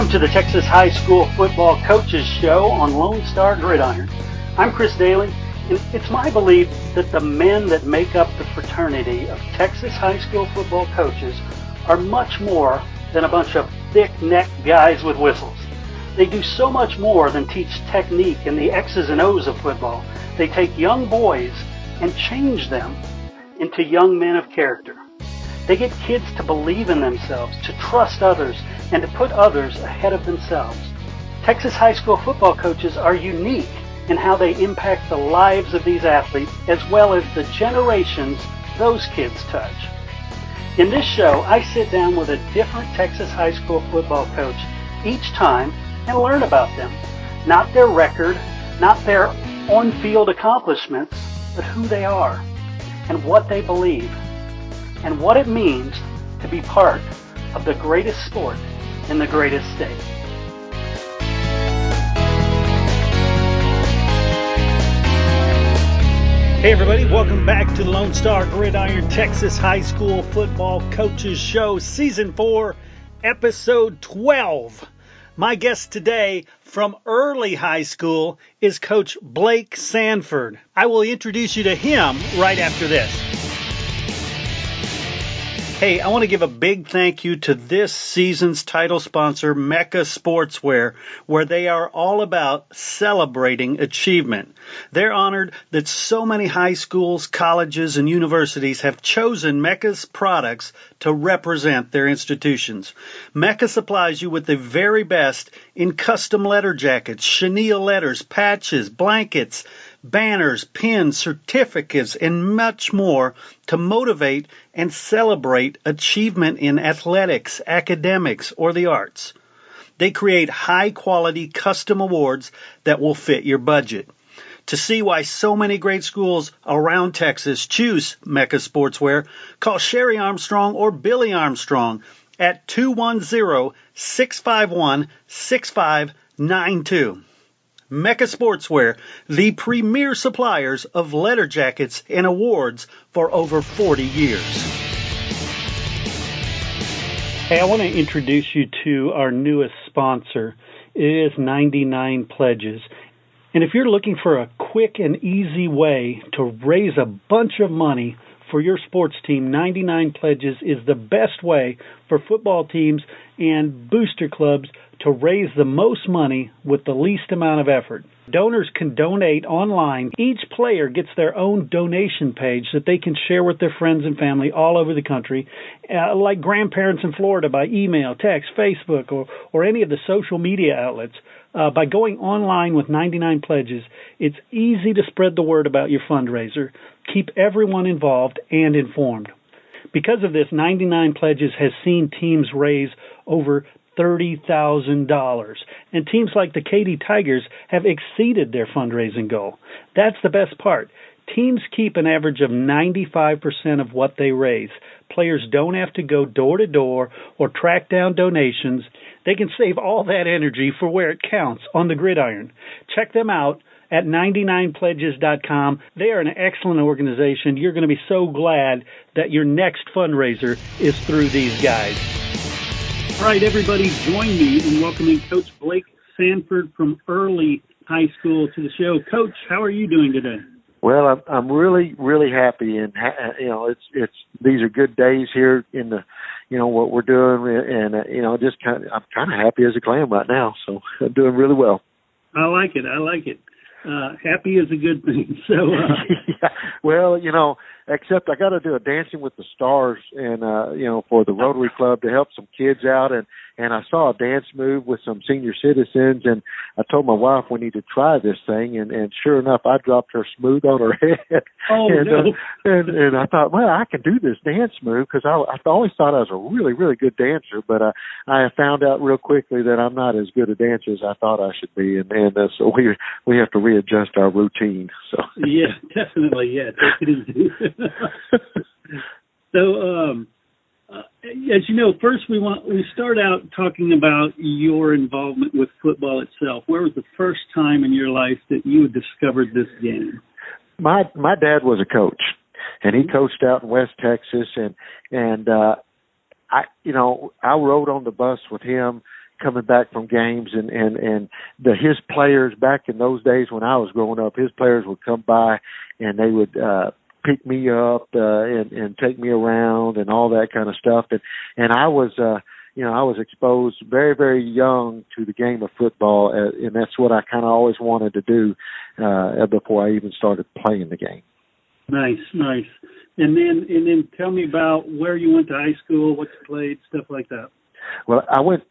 Welcome to the Texas High School Football Coaches Show on Lone Star Gridiron. I'm Chris Daly, and it's my belief that the men that make up the fraternity of Texas high school football coaches are much more than a bunch of thick-necked guys with whistles. They do so much more than teach technique and the X's and O's of football. They take young boys and change them into young men of character. They get kids to believe in themselves, to trust others, and to put others ahead of themselves. Texas high school football coaches are unique in how they impact the lives of these athletes as well as the generations those kids touch. In this show, I sit down with a different Texas high school football coach each time and learn about them. Not their record, not their on-field accomplishments, but who they are and what they believe and what it means to be part of the greatest sport in the greatest state. Hey everybody, welcome back to the Lone Star Gridiron Texas High School Football Coaches Show, Season 4, Episode 12. My guest today from early high school is Coach Blake Sandford. I will introduce you to him right after this. Hey, I want to give a big thank you to this season's title sponsor, Mecca Sportswear, where they are all about celebrating achievement. They're honored that so many high schools, colleges, and universities have chosen Mecca's products to represent their institutions. Mecca supplies you with the very best in custom letter jackets, chenille letters, patches, blankets, banners, pins, certificates, and much more to motivate and celebrate achievement in athletics, academics, or the arts. They create high-quality custom awards that will fit your budget. To see why so many great schools around Texas choose Mecca Sportswear, call Sherry Armstrong or Billy Armstrong at 210-651-6592. Mecca Sportswear, the premier suppliers of letter jackets and awards for over 40 years. Hey, I want to introduce you to our newest sponsor. It is 99 Pledges. And if you're looking for a quick and easy way to raise a bunch of money for your sports team, 99 Pledges is the best way for football teams and booster clubs to raise the most money with the least amount of effort. Donors can donate online. Each player gets their own donation page that they can share with their friends and family all over the country, like grandparents in Florida by email, text, Facebook, or any of the social media outlets. By going online with 99 Pledges, it's easy to spread the word about your fundraiser, keep everyone involved and informed. Because of this, 99 Pledges has seen teams raise over $30,000. And teams like the Katy Tigers have exceeded their fundraising goal. That's the best part. Teams keep an average of 95% of what they raise. Players don't have to go door to door or track down donations. They can save all that energy for where it counts, on the gridiron. Check them out at 99pledges.com. They are an excellent organization. You're going to be so glad that your next fundraiser is through these guys. All right, everybody, join me in welcoming Coach Blake Sandford from early high school to the show. Coach, how are you doing today? Well, I'm really, really happy, and it's these are good days here in the, what we're doing, and I'm kind of happy as a clam right now, so I'm doing really well. I like it. Happy is a good thing. So, yeah. Well, except I got to do a Dancing with the Stars, and for the Rotary Club to help some kids out, and I saw a dance move with some senior citizens, and I told my wife we need to try this thing, and sure enough, I dropped her smooth on her head. Oh, and I thought, well, I can do this dance move because I always thought I was a really, really good dancer, but I found out real quickly that I'm not as good a dancer as I thought I should be, and so we have to readjust our routine. So yeah, definitely, yeah, take it easy. So, as you know, first we start out talking about your involvement with football itself. Where was the first time in your life that you had discovered this game? My dad was a coach, and he coached out in West Texas, and I rode on the bus with him coming back from games, and his players back in those days when I was growing up, his players would come by and they would pick me up and take me around and all that kind of stuff, and I was I was exposed very, very young to the game of football, and that's what I kind of always wanted to do before I even started playing the game. Nice. And then tell me about where you went to high school, what you played, stuff like that. Well, I went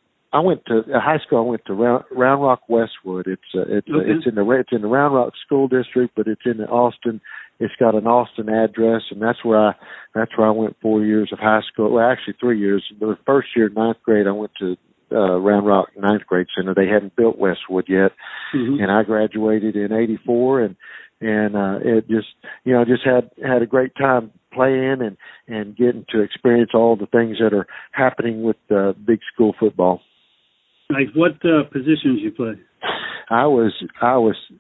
to high school. I went to Round Rock Westwood. It's in the Round Rock School District, but it's in Austin. It's got an Austin address, and that's where I went 4 years of high school. Well, actually 3 years. The first year, ninth grade, I went to Round Rock Ninth Grade Center. They hadn't built Westwood yet, and I graduated in '84, and it just had a great time playing and getting to experience all the things that are happening with big school football. Like what positions you play? I was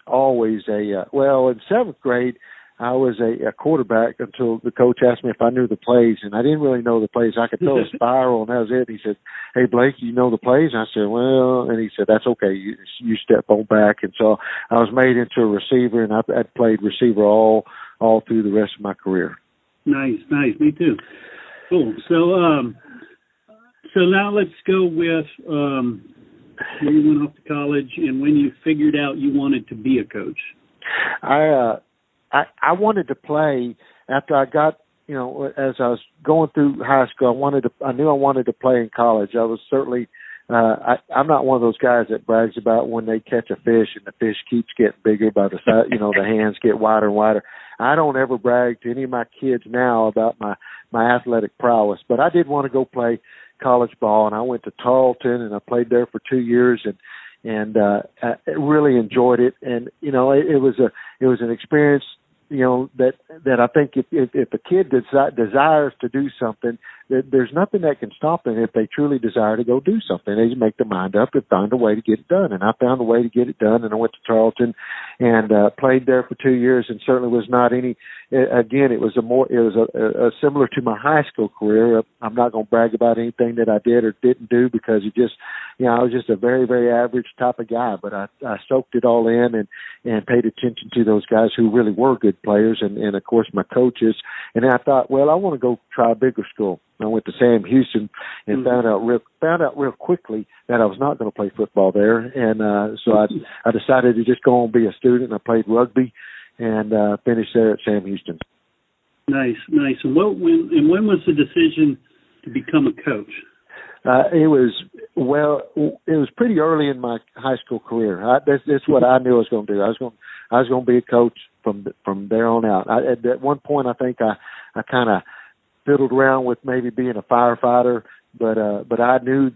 always in seventh grade. I was a quarterback until the coach asked me if I knew the plays, and I didn't really know the plays. I could throw a spiral, and that was it. And he said, "Hey, Blake, you know the plays?" And I said, "Well," and he said, "That's okay. You step on back." And so I was made into a receiver, and I played receiver all through the rest of my career. Nice. Me too. Cool. So now let's go with when you went off to college and when you figured out you wanted to be a coach. I wanted to play after I got, as I was going through high school, I knew I wanted to play in college. I was certainly, I'm not one of those guys that brags about when they catch a fish and the fish keeps getting bigger by the side, the hands get wider and wider. I don't ever brag to any of my kids now about my athletic prowess, but I did want to go play college ball, and I went to Tarleton and I played there for 2 years and I really enjoyed it. And, it was an experience, that I think if a kid desires to do something, there's nothing that can stop them if they truly desire to go do something. They just make their mind up and find a way to get it done. And I found a way to get it done, and I went to Tarleton and played there for 2 years, and certainly was not any. Again, it was a similar to my high school career. I'm not going to brag about anything that I did or didn't do because I was just a very, very average type of guy. But I soaked it all in and paid attention to those guys who really were good players, and of course my coaches. And then I thought, well, I want to go try a bigger school. I went to Sam Houston and found out real quickly that I was not going to play football there, and so I decided to just go and be a student. I played rugby and finished there at Sam Houston. Nice. And when was the decision to become a coach? It was pretty early in my high school career. That's what I knew I was going to do. I was going to be a coach from there on out. At one point, I think I kind of fiddled around with maybe being a firefighter, but I knew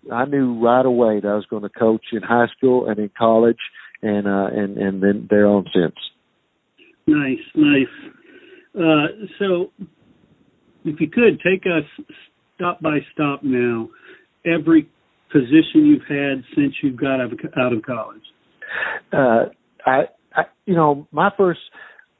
right away that I was going to coach in high school and in college, and then there on since. Nice. So, if you could take us stop by stop now, every position you've had since you got out of college.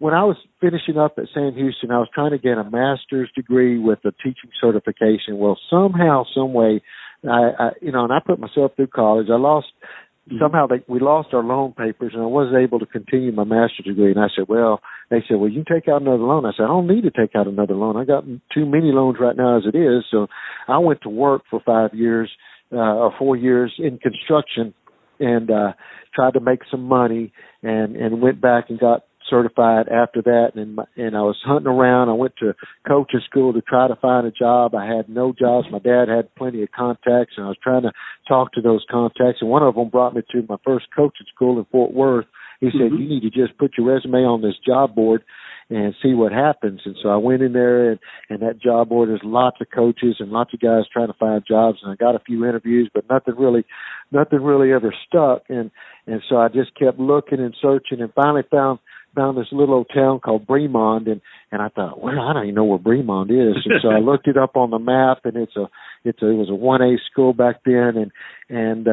When I was finishing up at Sam Houston, I was trying to get a master's degree with a teaching certification. Well, somehow, some way, and I put myself through college. We lost our loan papers, and I wasn't able to continue my master's degree. And I said, they said, you can take out another loan. I said, I don't need to take out another loan. I got too many loans right now as it is. So I went to work for 4 years in construction and tried to make some money and went back and got certified after that, and I was hunting around. I went to coaching school to try to find a job. I had no jobs. My dad had plenty of contacts, and I was trying to talk to those contacts, and one of them brought me to my first coaching school in Fort Worth. He said, you need to just put your resume on this job board and see what happens. And so I went in there, and that job board, there's lots of coaches and lots of guys trying to find jobs, and I got a few interviews, but nothing really ever stuck. And so I just kept looking and searching, and finally found this little old town called Bremond, and I thought, I don't even know where Bremond is. And so I looked it up on the map, and it was a 1A school back then, and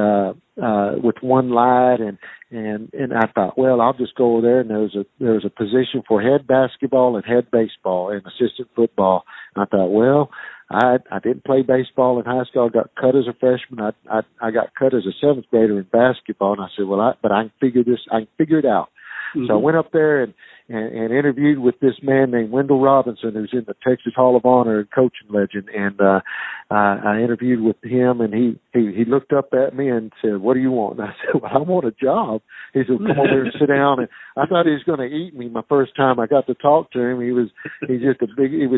with one light, and I thought, I'll just go over there. And there was a position for head basketball and head baseball and assistant football. And I thought, I didn't play baseball in high school. I got cut as a freshman. I got cut as a seventh grader in basketball, and I said, well, but I can figure it out. Mm-hmm. So I went up there and interviewed with this man named Wendell Robinson, who's in the Texas Hall of Honor and coaching legend. And I interviewed with him, and he looked up at me and said, what do you want? And I said, well, I want a job. He said, come over here and sit down. And I thought he was going to eat me my first time I got to talk to him. He was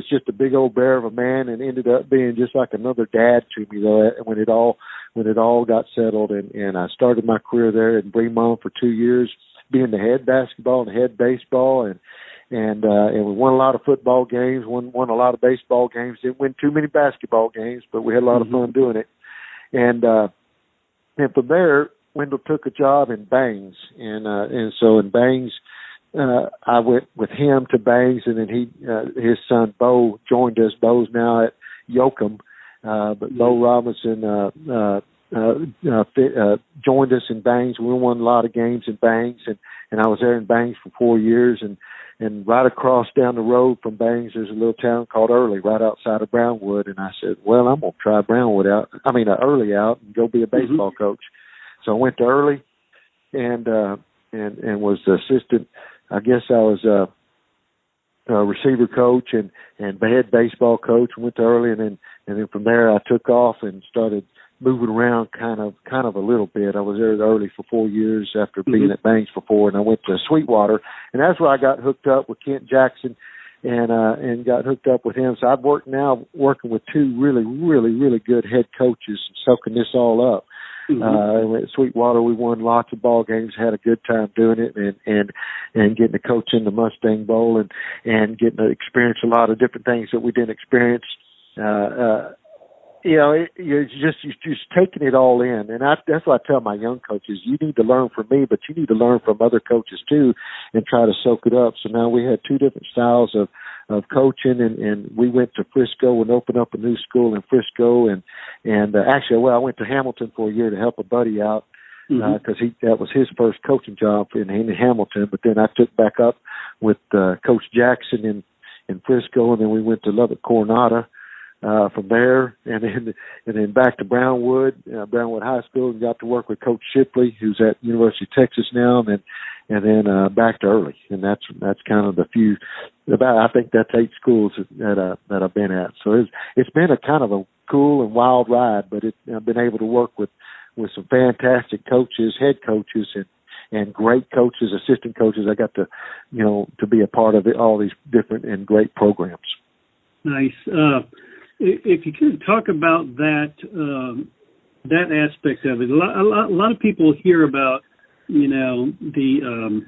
just a big old bear of a man, and ended up being just like another dad to me, though, when it all got settled. And I started my career there in Bremont for 2 years, being the head basketball and head baseball, and we won a lot of football games, won a lot of baseball games. Didn't win too many basketball games, but we had a lot of fun doing it. And from there, Wendell took a job in Bangs, and so in Bangs, I went with him to Bangs, and then his son Bo joined us. Bo's now at Yoakum, but Bo Robinson joined us in Bangs. We won a lot of games in Bangs, and I was there in Bangs for 4 years, and right across down the road from Bangs, there's a little town called Early, right outside of Brownwood. And I said, well, I'm going to try Early out and go be a baseball coach. So I went to Early and was the assistant. I guess I was a receiver coach and head baseball coach. Went to Early, and then from there I took off and started moving around kind of a little bit. I was there Early for 4 years after being at Bangs for 4, and I went to Sweetwater, and that's where I got hooked up with Kent Jackson and got hooked up with him. So I've working with two really, really, really good head coaches, soaking this all up. At Sweetwater, we won lots of ball games, had a good time doing it, and getting to coach in the Mustang Bowl and getting to experience a lot of different things that we didn't experience. You're just taking it all in, and that's what I tell my young coaches. You need to learn from me, but you need to learn from other coaches too, and try to soak it up. So now we had two different styles of coaching, and we went to Frisco and opened up a new school in Frisco, and actually, I went to Hamilton for a year to help a buddy out because that was his first coaching job in Hamilton. But then I took back up with Coach Jackson in Frisco, and then we went to Lubbock Coronado. From there, and then back to Brownwood High School, and got to work with Coach Shipley, who's at University of Texas now, and then back to Early, and that's kind of the few. I think that's 8 schools that I've been at. So it's been a kind of a cool and wild ride, but I've been able to work with some fantastic coaches, head coaches, and great coaches, assistant coaches. I got to be a part of all these different and great programs. Nice. If you could talk about that aspect of it, a lot of people hear about the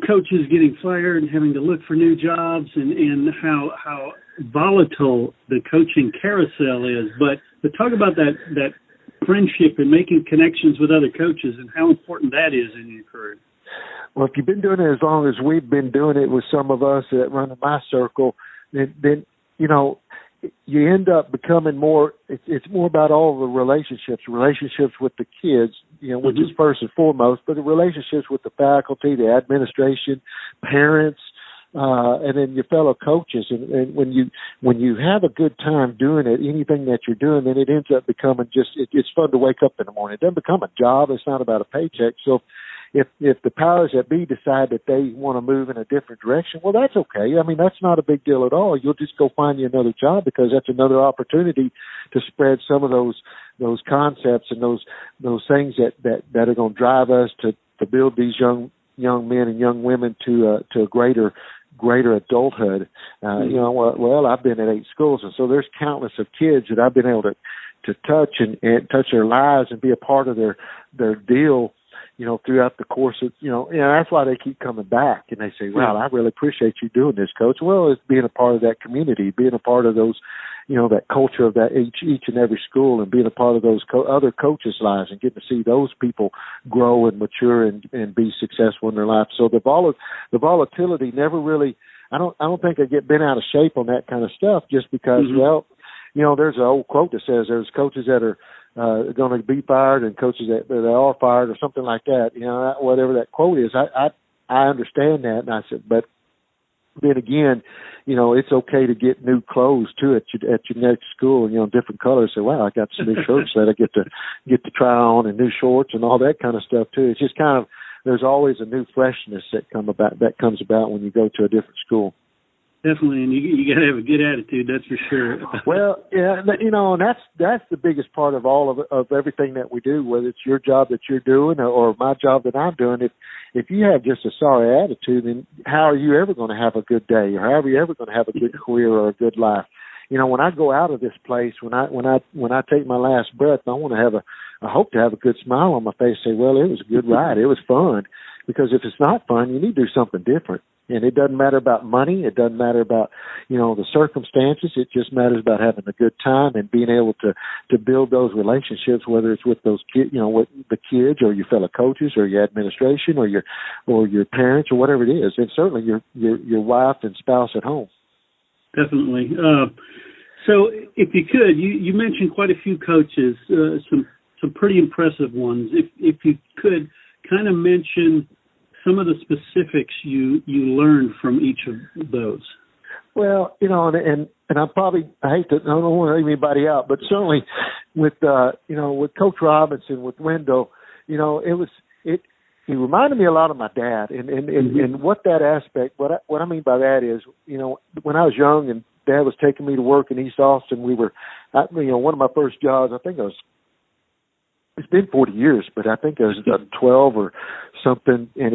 coaches getting fired and having to look for new jobs, and how volatile the coaching carousel is. But talk about that friendship and making connections with other coaches, and how important that is in your career. Well, if you've been doing it as long as we've been doing it with some of us that run in my circle, then you end up becoming more. It's more about all the relationships with the kids, which is first and foremost, but the relationships with the faculty, the administration, parents, and then your fellow coaches. And when you have a good time doing it, anything that you're doing, then it ends up becoming it's fun to wake up in the morning. It doesn't become a job. It's not about a paycheck. So if the powers that be decide that they want to move in a different direction, well, that's okay. I mean, that's not a big deal at all. You'll just go find you another job, because that's another opportunity to spread some of those concepts and those things that are going to drive us to build these young men and young women to a greater adulthood. Well, I've been at 8 schools, and so there's countless of kids that I've been able to touch and touch their lives and be a part of their deal, throughout the course of, that's why they keep coming back, and they say, wow, I really appreciate you doing this, Coach. Well, it's being a part of that community, being a part of those, that culture of that each and every school, and being a part of those other coaches' lives, and getting to see those people grow and mature and be successful in their life. So the volatility never really, I don't think I get bent out of shape on that kind of stuff, just because, there's an old quote that says there's coaches that are going to be fired and coaches that are fired, or something like that. Whatever that quote is, I understand that, and I said, but then again, it's okay to get new clothes too at your next school, different colors. Say, wow, I got some new shirts that I get to try on, and new shorts and all that kind of stuff too. It's just kind of, there's always a new freshness that comes about when you go to a different school. Definitely, and you got to have a good attitude, that's for sure. Well, yeah, and that's the biggest part of all of everything that we do, whether it's your job that you're doing or my job that I'm doing. If you have just a sorry attitude, then how are you ever going to have a good day, or how are you ever going to have a good career or a good life? When I go out of this place, when I take my last breath, I hope to have a good smile on my face. Say, well, it was a good ride, it was fun. Because if it's not fun, you need to do something different. And it doesn't matter about money. It doesn't matter about, the circumstances. It just matters about having a good time and being able to build those relationships, whether it's with those kids, with the kids or your fellow coaches or your administration or your parents or whatever it is. And certainly your wife and spouse at home. Definitely. So if you could, you mentioned quite a few coaches, some pretty impressive ones. If you could kind of mention some of the specifics you learned from each of those. Well, and I hate to, I don't want to leave anybody out, but certainly with Coach Robinson, with Wendell, he reminded me a lot of my dad, and what that aspect, what I mean by that is, when I was young and Dad was taking me to work in East Austin, one of my first jobs, I think it's been 40 years, but I think I was 12 or something, and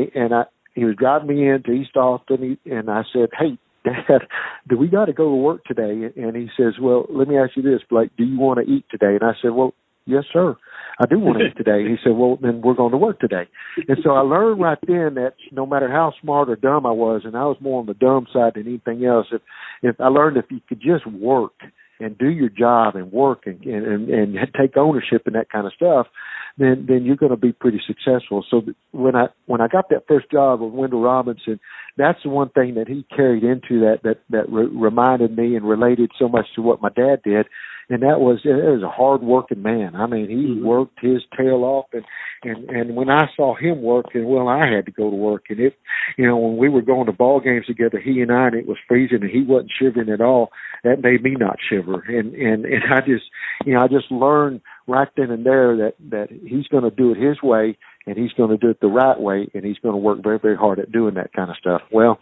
he was driving me into East Austin, and I said, "Hey, Dad, do we got to go to work today?" And he says, "Well, let me ask you this, Blake, do you want to eat today?" And I said, "Well, yes, sir, I do want to eat today." He said, "Well, then we're going to work today." And so I learned right then that no matter how smart or dumb I was, and I was more on the dumb side than anything else, if I learned if you could just work and do your job and work and take ownership and that kind of stuff, then you're going to be pretty successful. So when I got that first job with Wendell Robinson, that's the one thing that he carried into that reminded me and related so much to what my dad did. And it was a hard-working man. I mean, he worked his tail off, and when I saw him work, I had to go to work. And when we were going to ball games together, he and it was freezing, and he wasn't shivering at all. That made me not shiver. And I just learned right then and there that he's going to do it his way, and he's going to do it the right way, and he's going to work very, very hard at doing that kind of stuff. Well,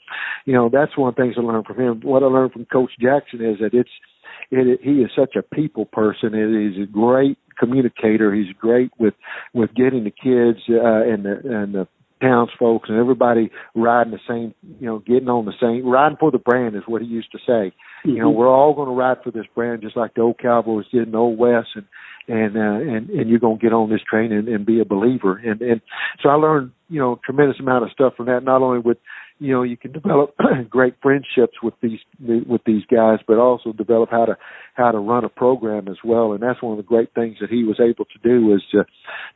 that's one of the things I learned from him. What I learned from Coach Jackson is that he is such a people person. He's a great communicator. He's great with getting the kids and the townsfolk and everybody riding the same, getting on the same, riding for the brand is what he used to say. We're all going to ride for this brand just like the old Cowboys did in the Old West, and you're going to get on this train and be a believer. And so I learned, tremendous amount of stuff from that, not only with, you can develop great friendships with these guys, but also develop how to run a program as well. And that's one of the great things that he was able to do, is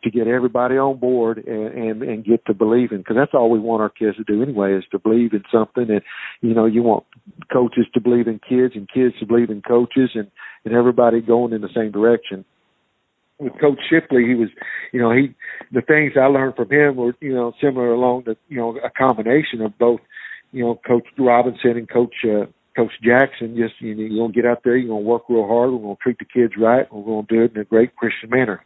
to get everybody on board and get to believing, because that's all we want our kids to do anyway, is to believe in something. And you want coaches to believe in kids and kids to believe in coaches, and everybody going in the same direction. With Coach Shipley, he was, the things I learned from him were, similar along the, a combination of both, Coach Robinson and Coach Jackson. Just, you're going to get out there, you're going to work real hard, we're going to treat the kids right, we're going to do it in a great Christian manner.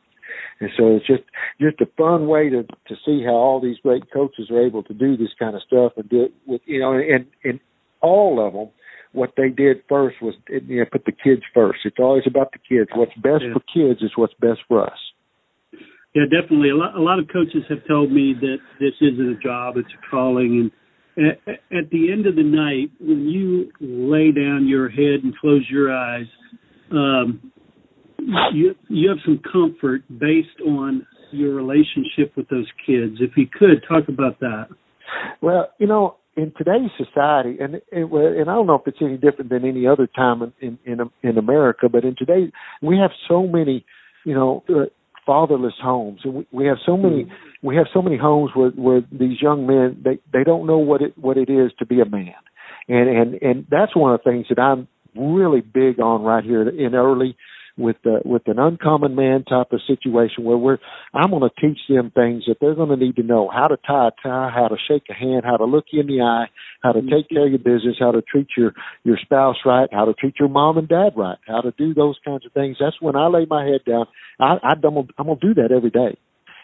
And so it's just a fun way to see how all these great coaches are able to do this kind of stuff and do it with, and all of them. What they did first was put the kids first. It's always about the kids. What's best for kids is what's best for us. Yeah, definitely. A lot of coaches have told me that this isn't a job, it's a calling. And at the end of the night, when you lay down your head and close your eyes, you have some comfort based on your relationship with those kids. If you could, talk about that. Well, in today's society, and I don't know if it's any different than any other time in America, but in today we have so many, fatherless homes, and we have so many homes where these young men they don't know what it is to be a man, and that's one of the things that I'm really big on right here in early with an uncommon man type of situation where I'm going to teach them things that they're going to need to know: how to tie a tie, how to shake a hand, how to look you in the eye, how to take care of your business, how to treat your spouse right, how to treat your mom and dad right, how to do those kinds of things. That's when I lay my head down. I'm going to do that every day.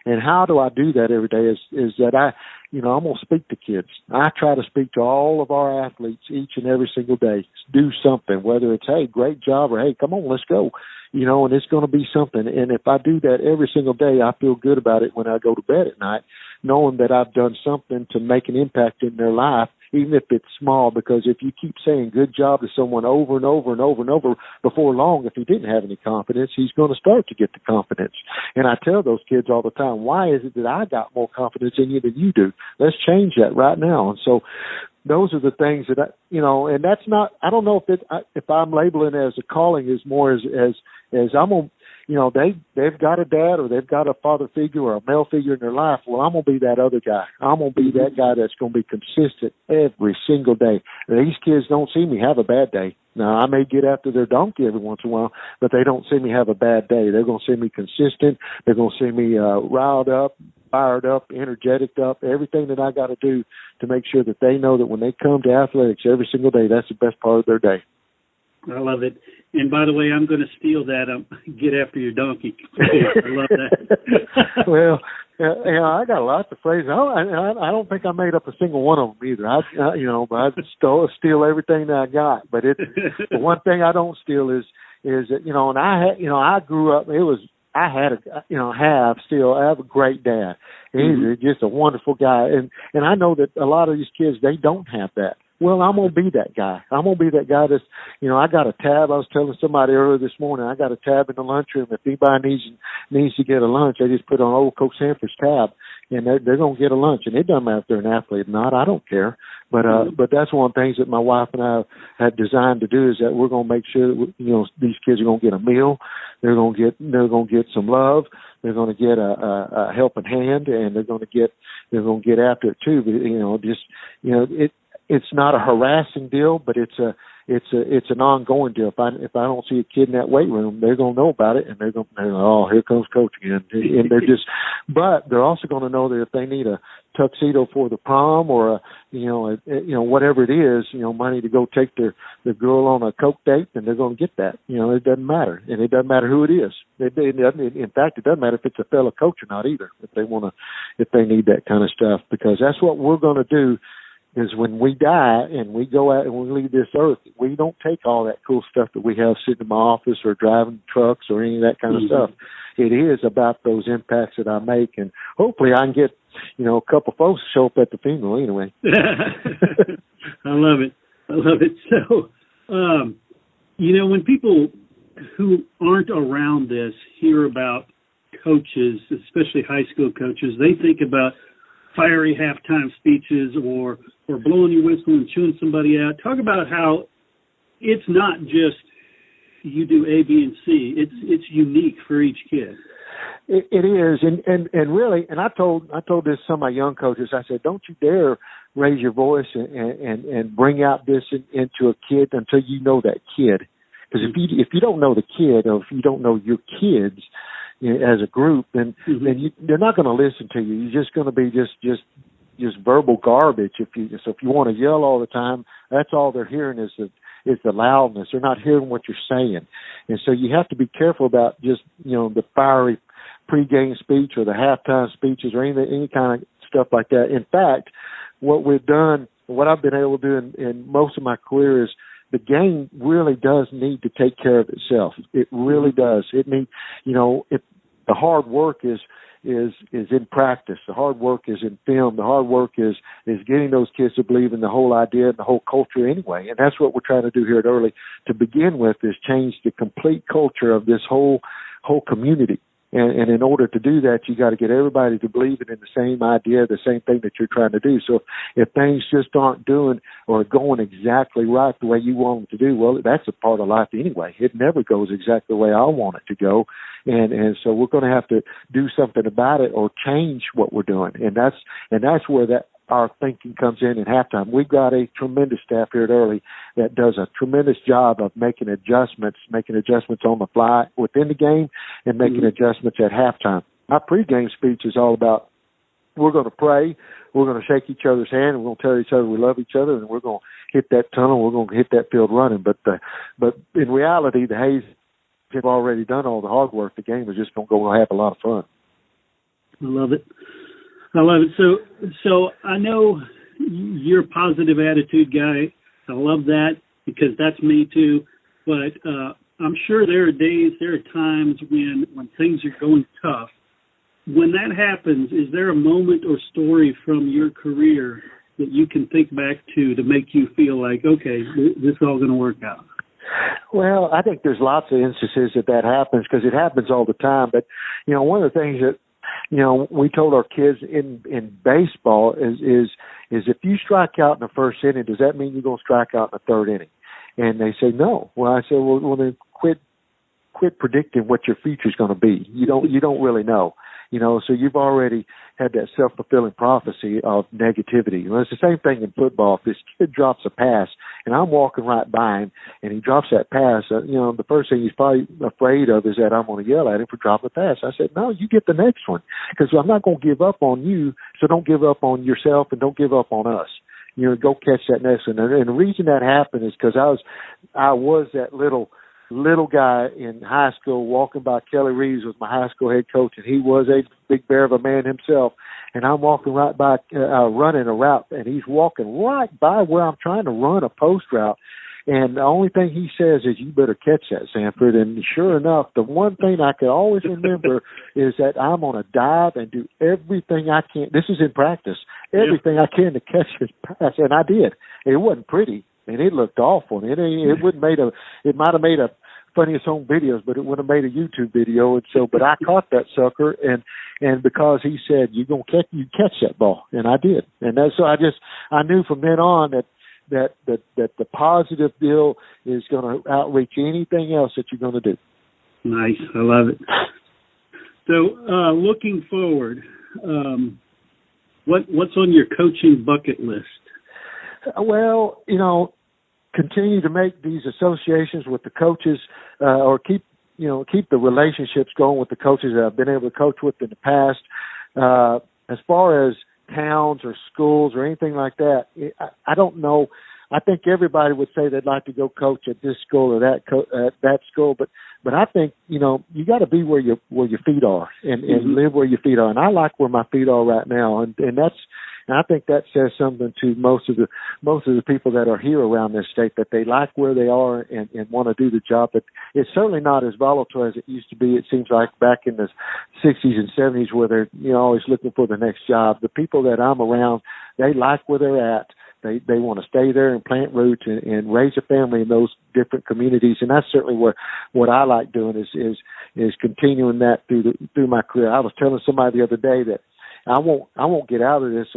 And how do I do that every day is that I'm going to speak to kids. I try to speak to all of our athletes each and every single day. Do something, whether it's, hey, great job, or hey, come on, let's go. And it's going to be something. And if I do that every single day, I feel good about it when I go to bed at night, knowing that I've done something to make an impact in their life, even if it's small, because if you keep saying good job to someone over and over and over and over, before long, if he didn't have any confidence, he's going to start to get the confidence. And I tell those kids all the time, why is it that I got more confidence in you than you do? Let's change that right now. And so those are the things that and that's not, I don't know if I'm labeling it as a calling, as more as I'm going to, they've got a dad or they've got a father figure or a male figure in their life. Well, I'm going to be that other guy. I'm going to be that guy that's going to be consistent every single day. These kids don't see me have a bad day. Now, I may get after their donkey every once in a while, but they don't see me have a bad day. They're going to see me consistent. They're going to see me riled up, fired up, energetic up, everything that I got to do to make sure that they know that when they come to athletics every single day, that's the best part of their day. I love it. And by the way, I'm going to steal that. Get after your donkey. I love that. Well, I got lots of phrases. I don't think I made up a single one of them either. But I steal everything that I got. But the one thing I don't steal is that and I grew up. I have a great dad. He's just a wonderful guy, and I know that a lot of these kids, they don't have that. Well, I'm going to be that guy. I'm going to be that guy that's, I got a tab. I was telling somebody earlier this morning, I got a tab in the lunchroom. If anybody needs to get a lunch, they just put on old Coach Sandford's tab, and they're going to get a lunch. And it doesn't matter if they're an athlete or not. I don't care. But that's one of the things that my wife and I had designed to do is that we're going to make sure that, these kids are going to get a meal. They're going to get some love. They're going to get a helping hand, and they're going to get after it too. But it's not a harassing deal, but it's an ongoing deal. If I don't see a kid in that weight room, they're going to know about it, and they're going, oh, here comes Coach again. And but they're also going to know that if they need a tuxedo for the prom or whatever it is, money to go take their girl on a Coke date, then they're going to get that. It doesn't matter, and it doesn't matter who it is. In fact, it doesn't matter if it's a fellow coach or not either. If they need that kind of stuff, because that's what we're going to do. Is when we die and we go out and we leave this earth, we don't take all that cool stuff that we have sitting in my office or driving trucks or any of that kind of stuff. It is about those impacts that I make, and hopefully I can get, a couple folks to show up at the funeral anyway. I love it. So, when people who aren't around this hear about coaches, especially high school coaches, they think about fiery halftime speeches or blowing your whistle and chewing somebody out. Talk about how it's not just you do A, B, and C. It's unique for each kid. It is, and really, and I told this to some of my young coaches. I said, don't you dare raise your voice and bring out this into a kid until you know that kid. Because if you don't know the kid, or if you don't know your kids as a group, then they're not going to listen to you. You're just going to be just verbal garbage. If you want to yell all the time, that's all they're hearing is the loudness. They're not hearing what you're saying, and so you have to be careful about just the fiery pregame speech or the halftime speeches or any kind of stuff like that. In fact, what we've done, what I've been able to do in most of my career is, the game really does need to take care of itself. It really does. It needs, the hard work is in practice. The hard work is in film. The hard work is getting those kids to believe in the whole idea and the whole culture anyway. And that's what we're trying to do here at Early to begin with, is change the complete culture of this whole community. And in order to do that, you got to get everybody to believe in the same idea, the same thing that you're trying to do. So if things just aren't doing or going exactly right the way you want them to do, well, that's a part of life anyway. It never goes exactly the way I want it to go. And so we're going to have to do something about it or change what we're doing. And that's where that our thinking comes in at halftime. We've got a tremendous staff here at Early that does a tremendous job of making adjustments on the fly within the game and making adjustments at halftime. Our pregame speech is all about, we're going to pray, we're going to shake each other's hand, and we're going to tell each other we love each other, and we're going to hit that tunnel, we're going to hit that field running. But in reality, the Hayes have already done all the hard work. The game is just going to go have a lot of fun. I love it. So I know you're a positive attitude guy. I love that because that's me too. But I'm sure there are times when things are going tough. When that happens, is there a moment or story from your career that you can think back to make you feel like, okay, this is all going to work out? Well, I think there's lots of instances that happens because it happens all the time. But, one of the things that, we told our kids in baseball is if you strike out in the first inning, does that mean you're going to strike out in the third inning? And they say no. Well, I said, well then quit predicting what your future's going to be. You don't really know. So you've already had that self-fulfilling prophecy of negativity. Well, it's the same thing in football. If this kid drops a pass and I'm walking right by him and he drops that pass, the first thing he's probably afraid of is that I'm going to yell at him for dropping a pass. I said, no, you get the next one because I'm not going to give up on you, so don't give up on yourself and don't give up on us. Go catch that next one. And the reason that happened is because I was that little guy in high school walking by. Kelly Reeves was my high school head coach, and he was a big bear of a man himself. And I'm walking right by, running a route, and he's walking right by where I'm trying to run a post route. And the only thing he says is, you better catch that, Sandford. And sure enough, the one thing I could always remember is that I'm going to dive and do everything I can. This is in practice. Everything I can to catch his pass. And I did. It wasn't pretty, and it looked awful. And it might have made a funniest home videos, but it would have made a YouTube video. And so, but I caught that sucker, and because he said, you catch that ball, and I did. And so I knew from then on that the positive deal is going to outreach anything else that you're going to do. Nice. I love it. So looking forward, what's on your coaching bucket list? Well, continue to make these associations with the coaches, or keep the relationships going with the coaches that I've been able to coach with in the past. As far as towns or schools or anything like that, I don't know. I think everybody would say they'd like to go coach at this school or that school, but I think you got to be where your feet are and live where your feet are. And I like where my feet are right now, and I think that says something to most of the people that are here around this state, that they like where they are and want to do the job. But it's certainly not as volatile as it used to be. It seems like back in the 60s and 70s where they're always looking for the next job. The people that I'm around, they like where they're at. They want to stay there and plant roots and raise a family in those different communities, and that's certainly what I like doing is continuing that through my career. I was telling somebody the other day that I won't get out of this,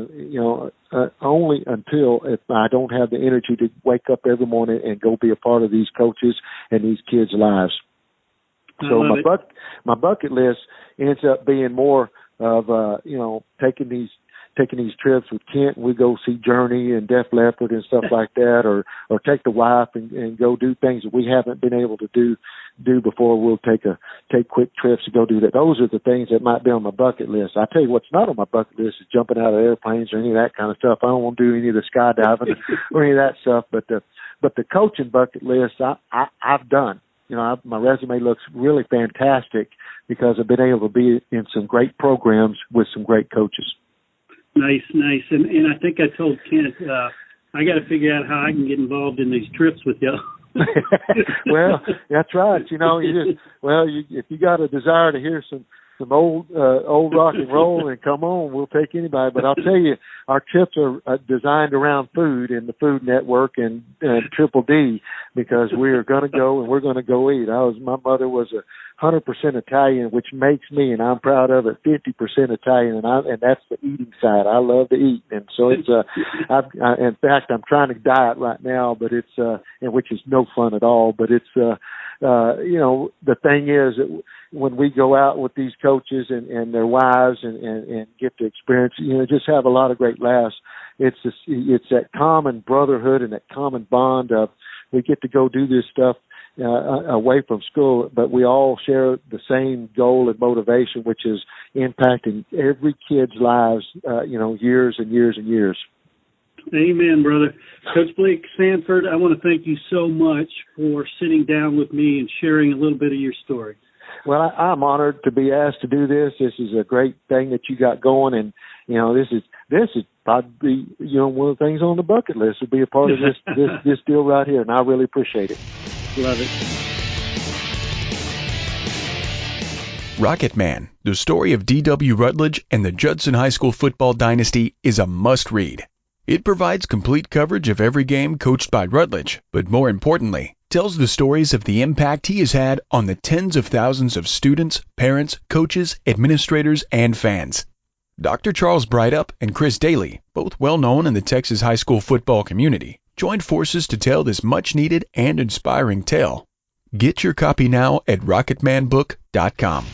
only until if I don't have the energy to wake up every morning and go be a part of these coaches and these kids' lives. So my bucket list ends up being more of taking these trips with Kent. We go see Journey and Def Leppard and stuff like that, or take the wife and go do things that we haven't been able to do before. We'll take quick trips to go do that. Those are the things that might be on my bucket list. I tell you what's not on my bucket list is jumping out of airplanes or any of that kind of stuff. I don't want to do any of the skydiving or any of that stuff. But the coaching bucket list I've done. My resume looks really fantastic because I've been able to be in some great programs with some great coaches. Nice. And I think I told Kent, I got to figure out how I can get involved in these trips with you. Well, that's right. If you got a desire to hear some old rock and roll, and come on, we'll take anybody. But I'll tell you, our trips are designed around food and the Food Network and Triple D, because we're going to go and we're going to go eat. My mother was 100% Italian, which makes me, and I'm proud of it, 50% Italian, and that's the eating side. I love to eat, and so it's in fact, I'm trying to diet right now, but it's and which is no fun at all. But it's the thing is that when we go out with these coaches and their wives and get to experience, just have a lot of great laughs. It's that common brotherhood and that common bond of we get to go do this stuff away from school, but we all share the same goal and motivation, which is impacting every kid's lives, years and years and years. Amen, brother. Coach Blake Sandford, I want to thank you so much for sitting down with me and sharing a little bit of your story. Well, I'm honored to be asked to do this. This is a great thing that you got going, and this is probably one of the things on the bucket list would be a part of this deal right here, and I really appreciate it. Love it. Rocket Man, the story of D.W. Rutledge and the Judson High School football dynasty, is a must-read. It provides complete coverage of every game coached by Rutledge, but more importantly, tells the stories of the impact he has had on the tens of thousands of students, parents, coaches, administrators, and fans. Dr. Charles Breithaupt and Chris Daly, both well-known in the Texas high school football community, joined forces to tell this much-needed and inspiring tale. Get your copy now at rocketmanbook.com.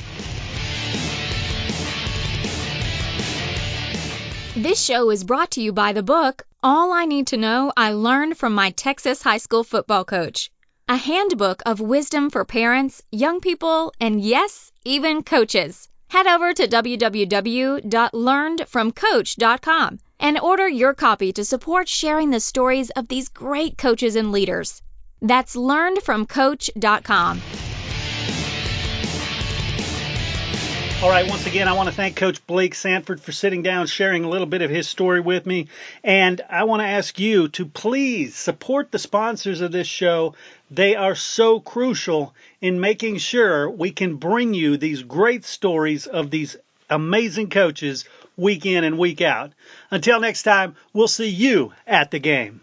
This show is brought to you by the book, All I Need to Know I Learned from My Texas High School Football Coach, a handbook of wisdom for parents, young people, and yes, even coaches. Head over to www.learnedfromcoach.com and order your copy to support sharing the stories of these great coaches and leaders. That's learnedfromcoach.com. All right, once again, I want to thank Coach Blake Sandford for sitting down, sharing a little bit of his story with me. And I want to ask you to please support the sponsors of this show. They are so crucial in making sure we can bring you these great stories of these amazing coaches week in and week out. Until next time, we'll see you at the game.